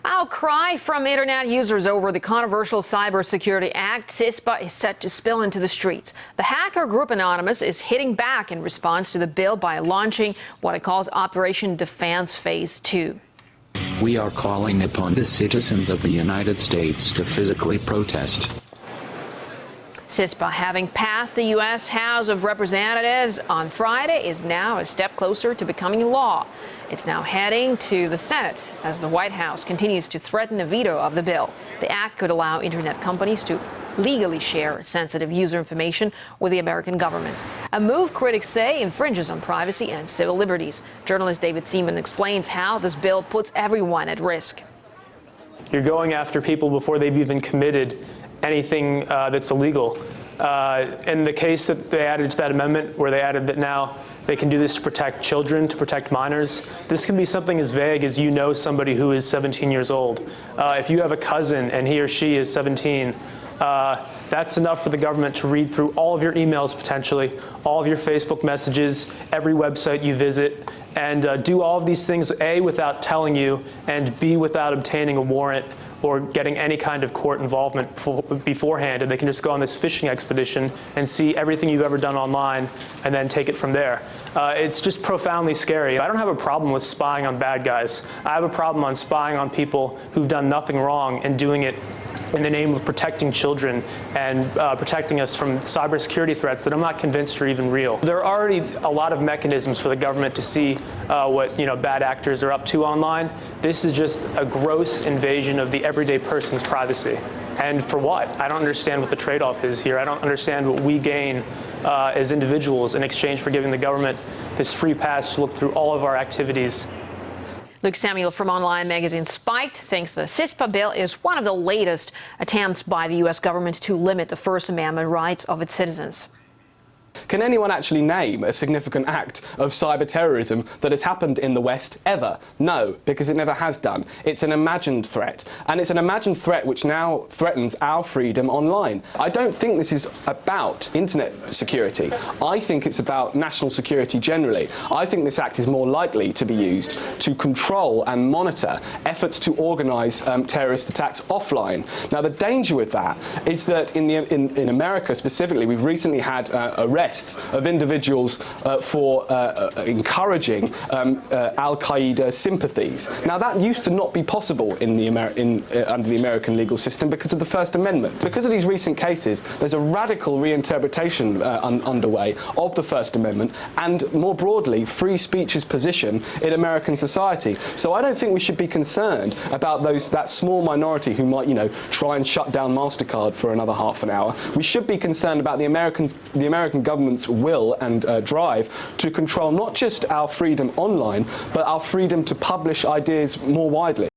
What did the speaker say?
Outcry from internet users over the controversial Cybersecurity Act, CISPA, is set to spill into the streets. The hacker group Anonymous is hitting back in response to the bill by launching what it calls Operation Defense Phase 2. We are calling upon the citizens of the United States to physically protest. CISPA, having passed the U.S. House of Representatives on Friday, is now a step closer to becoming law. It's now heading to the Senate as the White House continues to threaten a veto of the bill. The act could allow internet companies to legally share sensitive user information with the American government, a move critics say infringes on privacy and civil liberties. Journalist David Seaman explains how this bill puts everyone at risk. You're going after people before they've even committed anything that's illegal. In the case that they added to that amendment, where they added that now they can do this to protect children, to protect minors, this can be something as vague as you know somebody who is 17 years old. If you have a cousin and he or she is 17, that's enough for the government to read through all of your emails potentially, all of your Facebook messages, every website you visit, and do all of these things, A, without telling you, and B, without obtaining a warrant or getting any kind of court involvement beforehand. And they can just go on this fishing expedition and see everything you've ever done online and then take it from there. It's just profoundly scary. I don't have a problem with spying on bad guys. I have a problem on spying on people who've done nothing wrong and doing it in the name of protecting children and protecting us from cybersecurity threats that I'm not convinced are even real. There are already a lot of mechanisms for the government to see what bad actors are up to online. This is just a gross invasion of the everyday person's privacy. And for what? I don't understand what the trade-off is here. I don't understand what we gain as individuals in exchange for giving the government this free pass to look through all of our activities. Luke Samuel from online magazine Spiked thinks the CISPA bill is one of the latest attempts by the U.S. government to limit the First Amendment rights of its citizens. Can anyone actually name a significant act of cyber terrorism that has happened in the West ever? No, because it never has done. It's an imagined threat, and it's an imagined threat which now threatens our freedom online. I don't think this is about internet security. I think it's about national security generally. I think this act is more likely to be used to control and monitor efforts to organise terrorist attacks offline. Now, the danger with that is that in America specifically, we've recently had arrests of individuals for encouraging Al-Qaeda sympathies. Now, that used to not be possible in under the American legal system because of the First Amendment. Because of these recent cases, there's a radical reinterpretation underway of the First Amendment and, more broadly, free speech's position in American society. So I don't think we should be concerned about that small minority who might, try and shut down MasterCard for another half an hour. We should be concerned about the American government's will and drive to control not just our freedom online, but our freedom to publish ideas more widely.